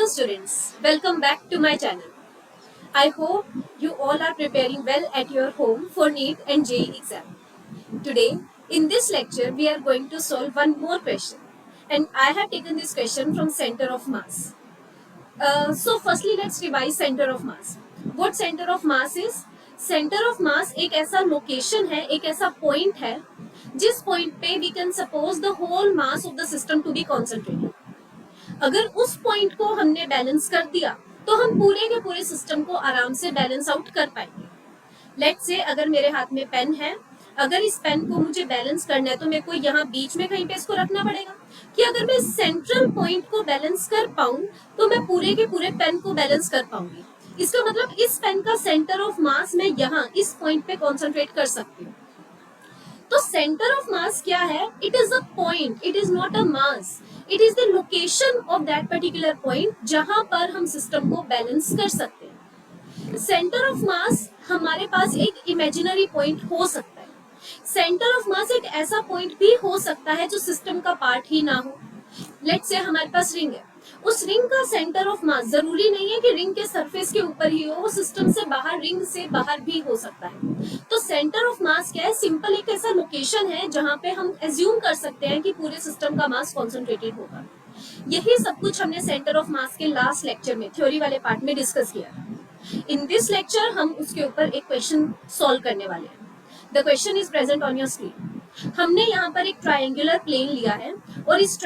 Hello students, welcome back to my channel. I hope you all are preparing well at your home for NEET and JEE exam. Today, in this lecture, we are going to solve one more question. And I have taken this question from center of mass. So firstly, let's revise center of mass. What center of mass is? Center of mass एक ऐसा location है, एक ऐसा point है, जिस point पे we can suppose the whole mass of the system to be concentrated. अगर उस पॉइंट को हमने बैलेंस कर दिया तो हम पूरे के पूरे सिस्टम को आराम से बैलेंस आउट कर पाएंगे. लेट्स से अगर मेरे हाथ में पेन है, अगर इस पेन को मुझे बैलेंस करना है तो मेरे को यहाँ बीच में कहीं पे इसको रखना पड़ेगा कि अगर मैं सेंट्रल पॉइंट को बैलेंस कर पाऊं तो मैं पूरे के पूरे पेन को बैलेंस कर पाऊंगी. इसका मतलब इस पेन का सेंटर ऑफ मास मैं यहाँ इस पॉइंट पे कॉन्सेंट्रेट कर सकती हूँ. तो सेंटर ऑफ मास क्या है? It is a point, it is not a mass. It is the location of that particular point जहां पर हम सिस्टम को बैलेंस कर सकते हैं. सेंटर ऑफ मास हमारे पास एक इमेजिनरी पॉइंट हो सकता है. सेंटर ऑफ मास एक ऐसा पॉइंट भी हो सकता है जो सिस्टम का पार्ट ही ना हो. लेट्स से हमारे पास रिंग है, उस रिंग का सेंटर ऑफ मास जरूरी नहीं है कि रिंग के सरफेस के ऊपर ही हो, वो सिस्टम से बाहर, रिंग से बाहर भी हो सकता है. तो सेंटर ऑफ मास क्या है? सिंपल एक ऐसा लोकेशन है जहां पे हम एज्यूम कर सकते हैं कि पूरे सिस्टम का मास कॉन्सेंट्रेटेड होगा. यही सब कुछ हमने सेंटर ऑफ मास के लास्ट लेक्चर में, थ्योरी वाले पार्ट में डिस्कस किया था. इन दिस लेक्चर हम उसके ऊपर एक क्वेश्चन सॉल्व करने वाले हैं. The question is present on your screen. हमने यहाँ पर एक ट्रायंगुलर प्लेन लिया है और इस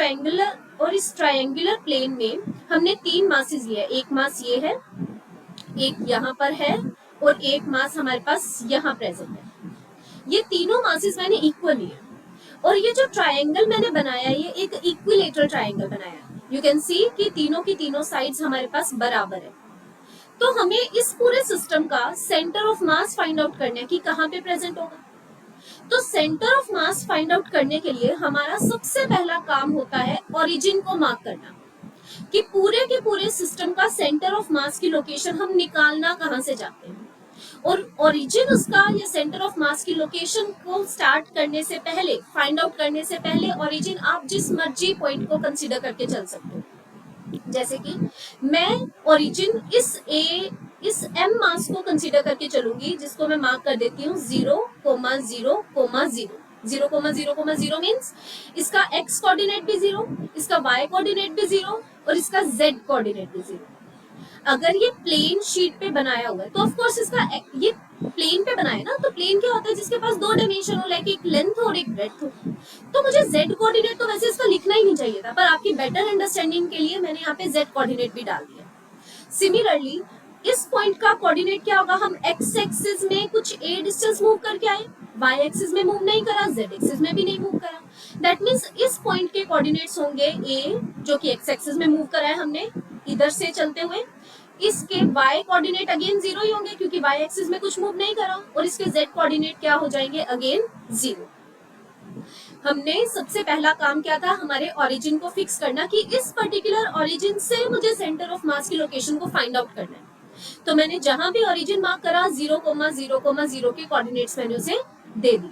ट्रायंगुलर प्लेन में हमने तीन मासेस लिए. एक मास ये है, एक यहाँ पर है और एक मास हमारे पास यहाँ प्रेजेंट है. ये तीनों मासेस मैंने इक्वल लिए और ये जो ट्रायंगल मैंने बनाया ये एक इक्विलेटरल ट्रायंगल बनाया. यू कैन सी कि तीनों की तीनों साइड्स हमारे पास बराबर है. तो हमें इस पूरे सिस्टम का centre of mass find out करना है कि कहाँ पे प्रेजेंट होगा. तो centre of mass find out करने के लिए हमारा सबसे पहला काम होता है ओरिजिन को मार्क करना, कि पूरे के पूरे सिस्टम का सेंटर ऑफ मास की लोकेशन हम निकालना कहाँ से जाते हैं. और ओरिजिन उसका या सेंटर ऑफ मास की लोकेशन को स्टार्ट करने से पहले, फाइंड आउट करने से पहले ओरिजिन आप जिस मर्जी पॉइंट को कंसीडर करके चल सकते हो. जैसे कि मैं ओरिजिन इस m मास को कंसीडर करके चलूंगी, जिसको मैं मार्क कर देती हूँ 0,0,0,0. 0,0,0 मीन्स इसका x कोऑर्डिनेट भी 0, इसका y कोऑर्डिनेट भी 0 और इसका z कोऑर्डिनेट भी 0. अगर ये प्लेन शीट पे बनाया हुआ है तो ऑफ कोर्स इसका ये प्लेन पे बनाया ना, तो प्लेन क्या होता है? जिसके पास दो डायमेंशन हो, लाइक एक लेंथ और एक ब्रेड्थ हो. तो मुझे z कोऑर्डिनेट तो वैसे इसका लिखना ही नहीं चाहिए था, पर आपकी बेटर अंडरस्टैंडिंग के लिए मैंने यहाँ पे z कोऑर्डिनेट भी डाल दिया. सिमिलरली इस पॉइंट का कोऑर्डिनेट क्या होगा? हम x एक्सिस में कुछ a डिस्टेंस मूव करके आए, y एक्सिस में मूव नहीं करा, z एक्सिस में भी नहीं मूव करा. दैट मीन्स इस पॉइंट के कोऑर्डिनेट्स होंगे a, जो कि x एक्सिस में मूव करा है हमने इधर से चलते हुए. इसके y कोऑर्डिनेट अगेन 0 ही होंगे क्योंकि y एक्सिस में कुछ मूव नहीं करा, और इसके z कोऑर्डिनेट क्या हो जाएंगे? अगेन 0. हमने सबसे पहला काम क्या था? हमारे ओरिजिन को फिक्स करना कि इस पर्टिकुलर ओरिजिन से मुझे सेंटर ऑफ मास की लोकेशन को फाइंड आउट करना है. तो मैंने जहां भी ओरिजिन मार्क करा 0,0,0 के कोऑर्डिनेट्स मैंने उसे दे दिए.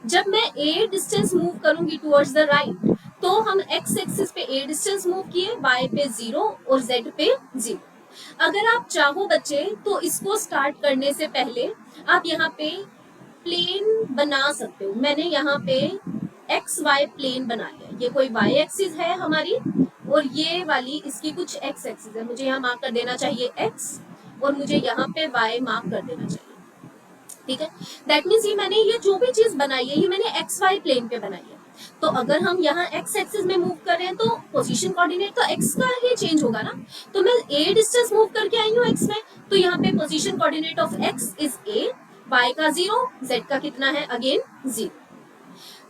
जब मैं a डिस्टेंस मूव करूंगी टुवर्ड्स द राइट, तो हम x एक्सिस पे a डिस्टेंस मूव किए, y पे 0 और z पे 0. अगर आप चाहो बच्चे तो इसको स्टार्ट करने से पहले आप यहाँ पे प्लेन बना सकते हो. मैंने यहाँ पे एक्स वाई प्लेन बना लिया. ये कोई y एक्सिस है हमारी और ये वाली इसकी कुछ x एक्सिस है. मुझे यहाँ मार्क कर देना चाहिए x और मुझे यहाँ पे y मार्क कर देना चाहिए. ठीक है, दैट मीन्स ये मैंने ये जो भी चीज बनाई है ये मैंने एक्स वाई प्लेन पे बनाई है. तो अगर हम यहाँ x एक्सिस में मूव कर रहे हैं तो पोजीशन कोऑर्डिनेट तो x का ही चेंज होगा ना. तो मैं a डिस्टेंस मूव करके आई हूँ x में, तो यहाँ पे position coordinate of x is a, y का 0, z का कितना है? अगेन 0.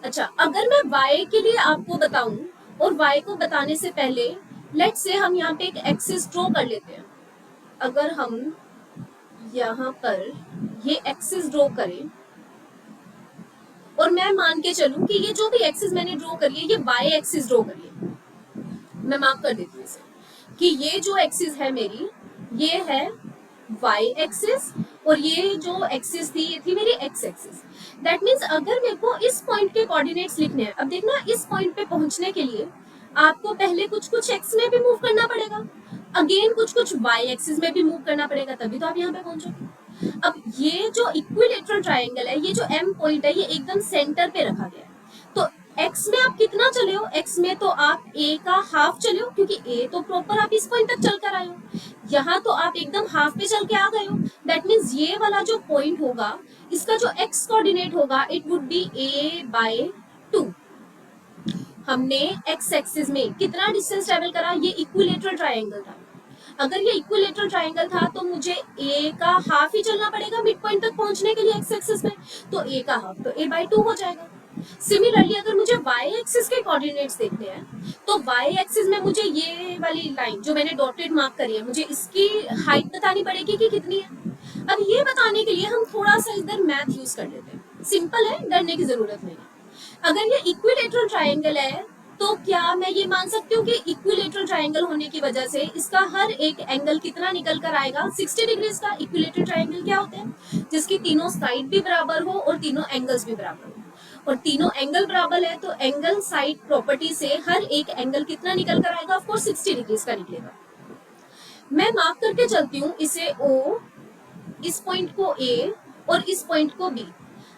अच्छा, अगर मैं y के लिए आपको बताऊं और y को बताने से पहले लेट्स से हम यहाँ पे एक एक्सिस ड्रॉ कर लेते हैं. अगर हम यहाँ पर ये एक्सिस ड्रॉ करें और मैं मान के चलूं कि ये जो भी एक्सिस मैंने ड्रॉ करी है ये y एक्सिस ड्रॉ करी है. मैं मार्क कर देती हूँ इसे कि ये जो एक्सिस है मेरी, ये है y एक्सिस और ये जो एक्सिस थी ये थी मेरी x एक्सिस. दैट मीन्स अगर मेरे को इस पॉइंट के कोऑर्डिनेट्स लिखने हैं, अब देखना इस पॉइंट पे पहुंचने के लिए आपको पहले कुछ x में भी मूव करना पड़ेगा. अगेन कुछ कुछ वाई एक्सिस में भी मूव करना पड़ेगा, तभी तो आप यहाँ पे पहुंचोगे। अब ये जो इक्विलेटरल ट्राइंगल है, ये जो एम पॉइंट है, ये एकदम सेंटर पे रखा गया है। तो एक्स में आप कितना चले हो, एक्स में तो आप ए का हाफ चले हो, क्योंकि ए तो प्रॉपर आप इस पॉइंट तक चल कर आए हो। यहाँ तो आप एकदम हाफ पे चल के आ गए हो। दैट मीन्स ये वाला जो पॉइंट होगा, इसका जो एक्स कोऑर्डिनेट होगा, it would be a by 2। हमने एक्स एक्सिस में कितना डिस्टेंस ट्रेवल करा, ये इक्विलेटरल ट्रायंगल था। अगर ये इक्विलेटरल ट्रायंगल था तो मुझे ए का हाफ ही चलना पड़ेगा मिड पॉइंट तक पहुंचने के लिए एक्स एक्सिस में, तो ए का हाफ तो ए बाय 2 हो जाएगा। सिमिलरली अगर मुझे वाई एक्सिस के कोऑर्डिनेट्स देखने हैं, तो वाई एक्सिस में मुझे ये वाली लाइन जो मैंने डॉटेड मार्क करी है, मुझे इसकी हाइट बतानी पड़ेगी कि कितनी है। अब ये बताने के लिए हम थोड़ा सा इधर मैथ यूज कर लेते हैं। सिंपल है, डरने की जरूरत नहीं है। अगर ये इक्विलेटरल ट्रायंगल है, तो क्या मैं ये मान सकती हूँ कि इक्विलेटरल ट्रायंगल होने की वजह से इसका हर एक एंगल कितना निकल कर आएगा, 60 डिग्रीज का। इक्विलेटरल ट्रायंगल क्या होते हैं, जिसकी तीनों साइड भी बराबर हो और तीनों एंगल्स भी बराबर हो, और तीनों एंगल बराबर है, तो एंगल साइड प्रॉपर्टी से हर एक एंगल कितना निकल कर आएगा, ऑफ कोर्स 60 डिग्रीज का निकलेगा। मैं मार्क करके चलती हूँ इसे O, इस पॉइंट को A और इस पॉइंट को B।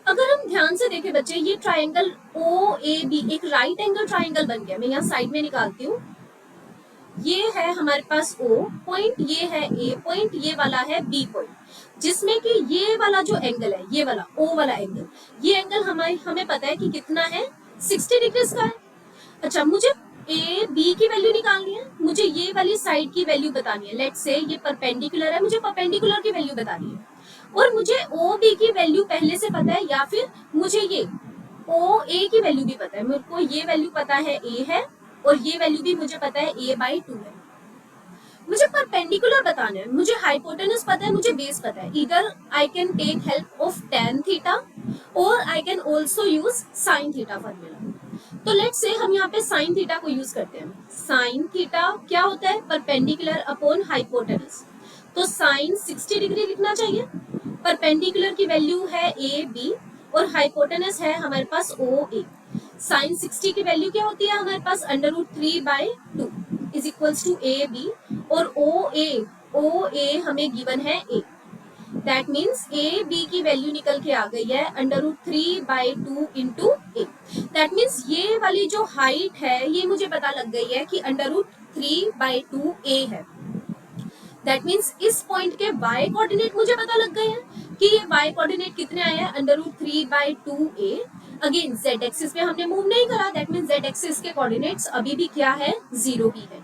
अगर हम ध्यान से देखें बच्चे, ये ट्रायंगल OAB एक राइट एंगल ट्रायंगल बन गया। मैं यहाँ साइड में निकालती हूँ। ये है हमारे पास O पॉइंट, ये है A पॉइंट, ये वाला है B पॉइंट, जिसमें कि ये वाला जो एंगल है, ये वाला O वाला एंगल, ये एंगल हमें पता है कि कितना है, 60 डिग्रीज का है। अच्छा, मुझे ए बी की वैल्यू निकालनी है, मुझे ये वाली साइड की वैल्यू बतानी है। लेट्स से ये परपेंडिकुलर है, मुझे परपेंडिकुलर की वैल्यू बतानी है, और मुझे ओ बी की वैल्यू पहले से पता है, या फिर मुझे ये ओ ए की वैल्यू भी पता है। मेरे को ये वैल्यू पता है ए है, और ये वैल्यू भी मुझे पता है ए बाई 2 है। मुझे परपेंडिकुलर बताना है, मुझे हाइपोटेनस पता है, मुझे बेस पता है। इधर I can take help of tan theta, और I can also use sine theta formula. तो लेट्स से हम यहाँ पे साइन थीटा को यूज करते हैं। साइन थीटा क्या होता है, परपेंडिकुलर अपॉन हाइपोटेनस। तो साइन 60 डिग्री लिखना चाहिए। परपेंडिकुलर की वैल्यू है ए बी, और हाइपोटेनस है हमारे पास ओ ए। साइन 60 की वैल्यू क्या होती है हमारे पास, √3/2 is equals to A B, और ओ ए हमें गिवन है A. That means A B की वैल्यू निकल के आ गई है √3/2 इंटू ए। दैट मीन्स ये वाली जो हाइट है, ये मुझे पता लग गई है कि √3/2 ए है। दैट मीन्स इस पॉइंट के y कोऑर्डिनेट मुझे पता लग गए हैं कि ये y कोऑर्डिनेट कितने आए हैं, √3/2 ए। अगेन z एक्सिस पे हमने मूव नहीं करा, दैट मीन्स z एक्सिस के कोऑर्डिनेट्स अभी भी क्या है, 0 ही है।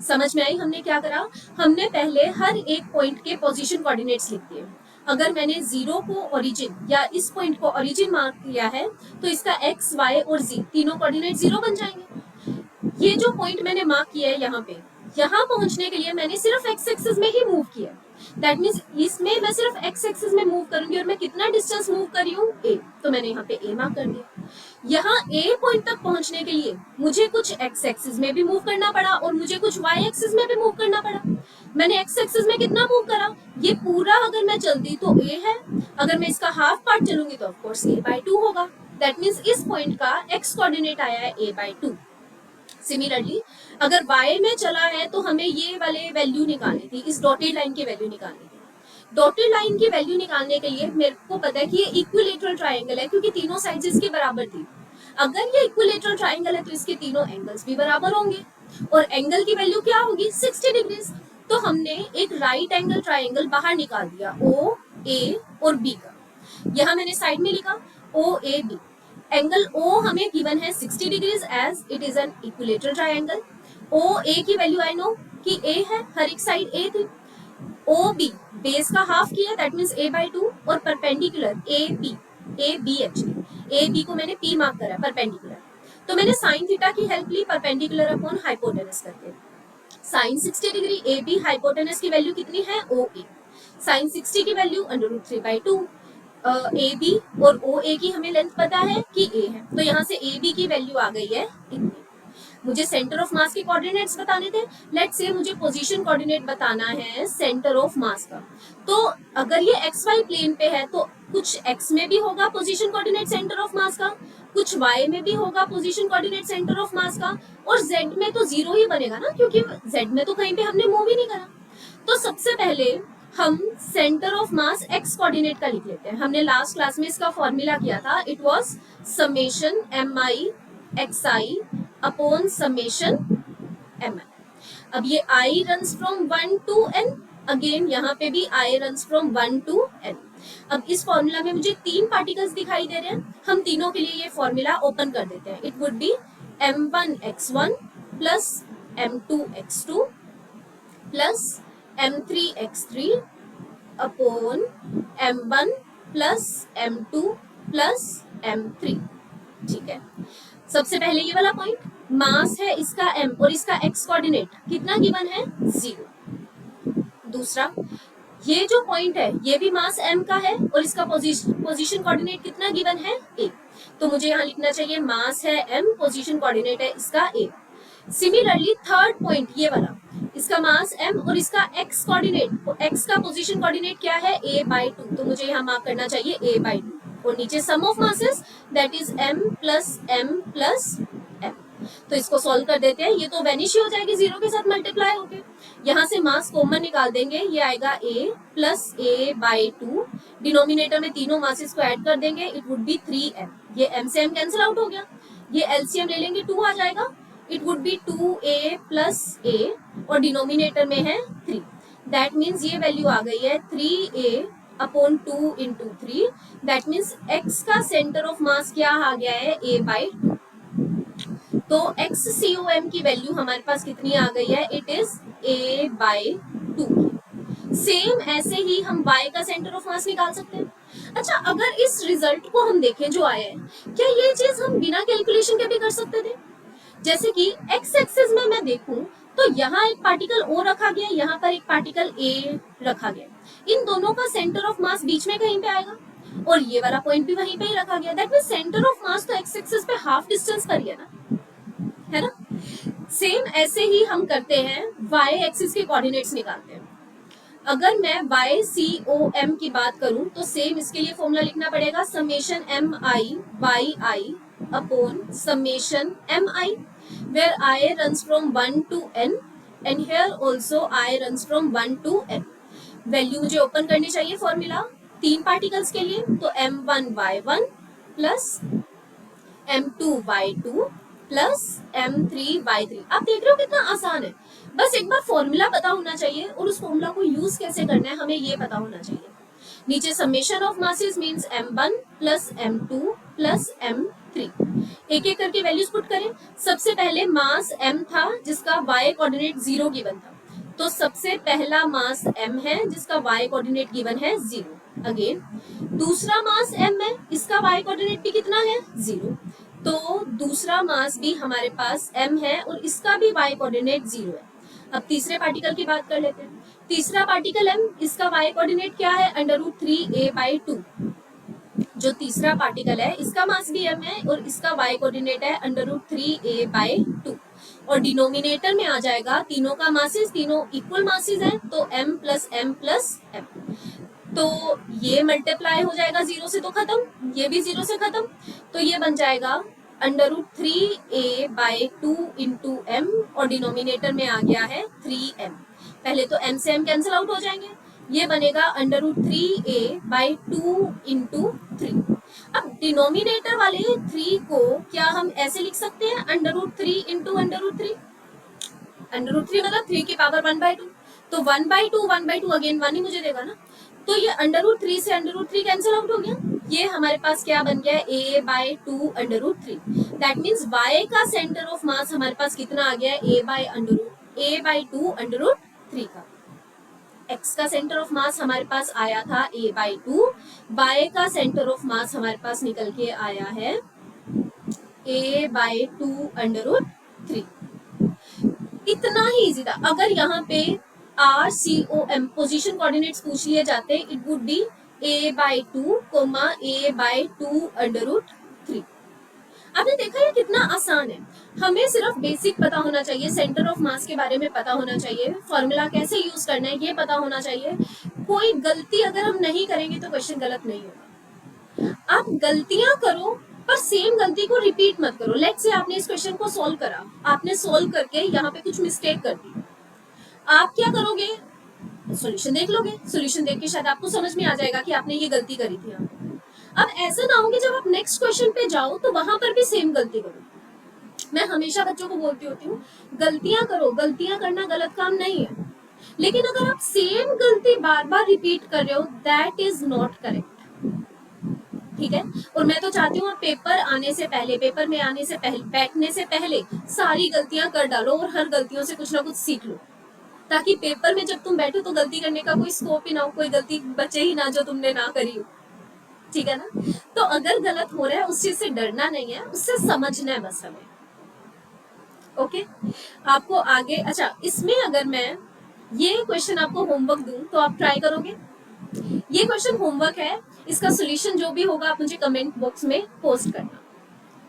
समझ में आई हमने क्या करा, हमने पहले हर एक पॉइंट के पोजीशन कोऑर्डिनेट्स लिख दिए। अगर मैंने 0 को ओरिजिन या इस पॉइंट को ओरिजिन मार्क किया है, तो इसका x, y और z तीनों कोऑर्डिनेट 0 बन जाएंगे। ये जो पॉइंट मैंने मार्क किया है यहाँ पे, यहाँ पहुंचने के लिए मैंने सिर्फ x एक्सिस में ही मूव किया। दैट मीन्स इसमें मैं सिर्फ x एक्सिस में मूव करूंगी, और मैं कितना डिस्टेंस मूव कर रही हूँ, a। तो मैंने यहाँ पे a मार्क कर दिया। यहाँ a पॉइंट तक पहुंचने के लिए मुझे कुछ x एक्सिस में भी मूव करना पड़ा, और मुझे कुछ y एक्सिस में भी मूव करना पड़ा। मैंने x एक्सिस में कितना मूव करा, ये पूरा अगर मैं चलती तो a है, अगर मैं इसका हाफ पार्ट चलूंगी तो ऑफ कोर्स a/2 होगा। दैट मीन्स इस पॉइंट का x कोऑर्डिनेट आया है a/2। सिमिलरली अगर y में चला है, तो हमें ये वाले वैल्यू निकालनी थी, इस डॉटेड लाइन की वैल्यू निकालनी थी। डॉटेड लाइन की वैल्यू निकालने के लिए मेरे को पता है कि ये इक्विलेटरल ट्रायंगल है, क्योंकि तीनों साइड्स इसके बराबर थी। अगर ये इक्विलेटरल ट्रायंगल है, तो इसके तीनों एंगल्स भी बराबर होंगे, और एंगल की वैल्यू क्या होगी, 60 डिग्रीज। तो हमने एक राइट एंगल ट्रायंगल बाहर निकाल दिया, ओ ए और बी का। यहाँ मैंने साइड में लिखा O A B. Angle O हमें गिवन है 60 degrees, as it is an equilateral triangle. O A की वैल्यू आई नो कि A है, हर एक साइड A थी। ओ बी बेस का हाफ किया, दैट मीन्स a/2, और perpendicular A B actually A B को मैंने P मार्क करा परपेंडिकुलर। तो मैंने साइन थीटा की हेल्प ली परपेंडिकुलर अपॉन हाइपोटेनस करके। Sine 60 degree A B, hypotenuse की वैल्यू कितनी है, ओ ए। साइन 60 की वैल्यू √3/2। ए बी और ओ ए की हमें लेंथ पता है कि ए है, तो यहाँ से ए बी की वैल्यू आ गई है इतनी। मुझे सेंटर ऑफ मास के कोऑर्डिनेट्स बताने थे। लेट्स से मुझे पोजीशन कोऑर्डिनेट बताना है सेंटर ऑफ मास का। तो अगर ये एक्स वाई प्लेन पे है तो कुछ एक्स में भी होगा position coordinate centre of mass का, कुछ वाई में भी होगा position coordinate centre of mass का, और जेड में तो जीरो ही बनेगा ना, क्योंकि जेड में तो कहीं पे हमने मूव ही नहीं करा। तो सबसे पहले हम centre of mass x coordinate का लिख लेते हैं। हमने लास्ट क्लास में इसका फॉर्मूला किया था, it was summation M I X I upon summation M I. अब ये I runs from 1 to n, again यहाँ पे भी I runs from 1 to n। अब इस फॉर्मूला में मुझे 3 पार्टिकल्स दिखाई दे रहे हैं, हम तीनों के लिए ये फॉर्मूला ओपन कर देते हैं। It would B m1x1 plus m2x2 plus m3x3 upon m1 plus m2 plus m3। ठीक है, सबसे पहले ये वाला पॉइंट, मास है इसका m और इसका x कोऑर्डिनेट कितना गिवन है, 0। दूसरा, ये जो पॉइंट है ये भी मास m का है और इसका पोजीशन कोऑर्डिनेट कितना गिवन है, a। तो मुझे यहाँ लिखना चाहिए मास है m, पोजीशन कोऑर्डिनेट है इसका a। सिमिलरली थर्ड पॉइंट ये वाला, इसका मास m और इसका x कोऑर्डिनेट, x का पोजीशन कोऑर्डिनेट क्या है, a/2। तो मुझे यहाँ मार्क करना चाहिए a/2, और नीचे sum of masses that is m plus m। तो इसको सॉल्व कर देते हैं, ये तो वैनिश ही हो जाएगी जीरो के साथ मल्टीप्लाई होके। यहाँ से मास कॉमन निकाल देंगे, ये आएगा a प्लस a/2, डिनोमिनेटर में तीनों मासेस को ऐड कर देंगे, इट वुड बी 3m। ये m से m कैंसिल आउट हो गया, ये एलसीएम ले लेंगे 2 आ जाएगा, it would B 2a plus a, और डिनोमिनेटर में है 3। दैट मीन्स ये वैल्यू आ गई है 3a upon 2 into 3। That means x का सेंटर ऑफ मास क्या आ गया है, a/2। तो XCOM की वैल्यू हमारे पास कितनी आ गई है, इट इज a/2। सेम ऐसे ही हम y का सेंटर ऑफ मास निकाल सकते हैं। अच्छा, अगर इस रिजल्ट को हम देखें जो आया है, क्या ये चीज हम बिना कैलकुलेशन के भी कर सकते थे? जैसे कि x एक्सिस में मैं देखूं तो यहाँ एक पार्टिकल O रखा गया, यहाँ पर एक पार्टिकल A रखा गया, इन दोनों का सेंटर ऑफ मास बीच में कहीं पे आएगा, और ये वाला पॉइंट भी वहीं पे ही रखा गया। That means centre of mass तो x एक्सिस पे हाफ डिस्टेंस पर ही है ना। सेम ऐसे ही हम करते हैं, y एक्सिस के कोऑर्डिनेट्स निकालते हैं। अगर मैं YCOM की बात करूं तो सेम इसके लिए फॉर्मूला लिखना पड़ेगा, summation MI upon summation MI, where I runs from 1 to n and here also I runs from 1 to n। Value मुझे ओपन करनी चाहिए फॉर्मूला 3 पार्टिकल्स के लिए, तो m1y1 plus m2y2 plus m3y3। आप देख रहे हो कितना आसान है, बस एक बार फॉर्मूला पता होना चाहिए और उस फॉर्मूला को यूज कैसे करना है हमें ये पता होना चाहिए। नीचे summation of masses means m1 plus m2 plus m3। एक एक करके वैल्यूज पुट करें। सबसे पहले मास m था जिसका y कोऑर्डिनेट 0 गिवन था, तो सबसे पहला मास m है जिसका y कोऑर्डिनेट गिवन है 0। अगेन दूसरा मास m है, इसका y कोऑर्डिनेट भी कितना है, 0। तो दूसरा मास भी हमारे पास m है और इसका भी y कोऑर्डिनेट 0 है। अब तीसरे पार्टिकल की बात कर लेते हैं। तीसरा पार्टिकल m, इसका y कोऑर्डिनेट क्या है, √3a/2। जो तीसरा पार्टिकल है इसका मास भी m है और इसका y कोऑर्डिनेट है √3a/2, और डिनोमिनेटर में आ जाएगा तीनों का मासेस, तीनों इक्वल मासेस हैं, तो m plus m plus m। तो ये मल्टीप्लाई हो जाएगा 0 से तो खत्म, ये भी 0 से खत्म, तो ये बन जाएगा √3a/2 इंटू m, और डिनोमिनेटर में आ गया है 3m। पहले तो m से m कैंसिल आउट हो जाएंगे, ये बनेगा √3a/2 इंटू 3। अब डिनोमिनेटर वाले 3 को क्या हम ऐसे लिख सकते हैं, √3 इंटू √3। √3 मतलब 3 की पावर 1/2, तो 1/2 अगेन 1 ही मुझे देगा ना, तो ये √3 से √3 कैंसिल आउट हो गया, ये हमारे पास क्या बन गया, a/2 √3। दैट मीन्स y का सेंटर ऑफ मास हमारे पास कितना आ गया है, a/2 √3 का। x का सेंटर ऑफ मास हमारे पास आया था a/2, y का सेंटर ऑफ मास हमारे पास निकल के आया है a/2 √3। इतना ही इजी था। अगर यहाँ पे RCOM पोजीशन कोऑर्डिनेट्स पूछ लिए जाते, it would B a/2, a/2 √3। आपने देखा ये कितना आसान है। हमें सिर्फ बेसिक पता होना चाहिए, सेंटर ऑफ मास के बारे में पता होना चाहिए, फॉर्मूला कैसे यूज करना है ये पता होना चाहिए। कोई गलती अगर हम नहीं करेंगे तो क्वेश्चन गलत नहीं होगा। आप गलतियां करो पर सेम गलती को रिपीट मत करो। लेट्स से आपने इस क्वेश्चन को सॉल्व करा, आपने सॉल्व करके यहाँ पे कुछ मिस्टेक कर दी, आप क्या करोगे, सॉल्यूशन देख लोगे, सॉल्यूशन देख के शायद आपको समझ में आ जाएगा कि आपने ये गलती करी थी। अब ऐसा ना हो कि जब आप नेक्स्ट क्वेश्चन पे जाओ तो वहां पर भी सेम गलती करो। मैं हमेशा बच्चों को बोलती होती हूँ, गलतियां करो, गलतियां करना गलत काम नहीं है, लेकिन अगर आप सेम गलती बार बार रिपीट कर रहे हो दैट इज नॉट करेक्ट। ठीक है, और मैं तो चाहती हूँ पेपर आने से पहले, पेपर में आने से पहले, बैठने से पहले सारी गलतियां कर डालो और हर गलतियों से कुछ ना कुछ सीख लो, ताकि पेपर में जब तुम बैठो तो गलती करने का कोई स्कोप ही ना हो, कोई गलती बचे ही ना जो तुमने ना करी हो। ठीक है ना? तो अगर गलत हो रहा है उस चीज से डरना नहीं है, उससे समझना है बस हमें। ओके, आपको आगे, अच्छा इसमें अगर मैं ये क्वेश्चन आपको होमवर्क दूं तो आप ट्राई करोगे? ये क्वेश्चन होमवर्क है, इसका सॉल्यूशन जो भी होगा आप मुझे कमेंट बॉक्स में पोस्ट करना।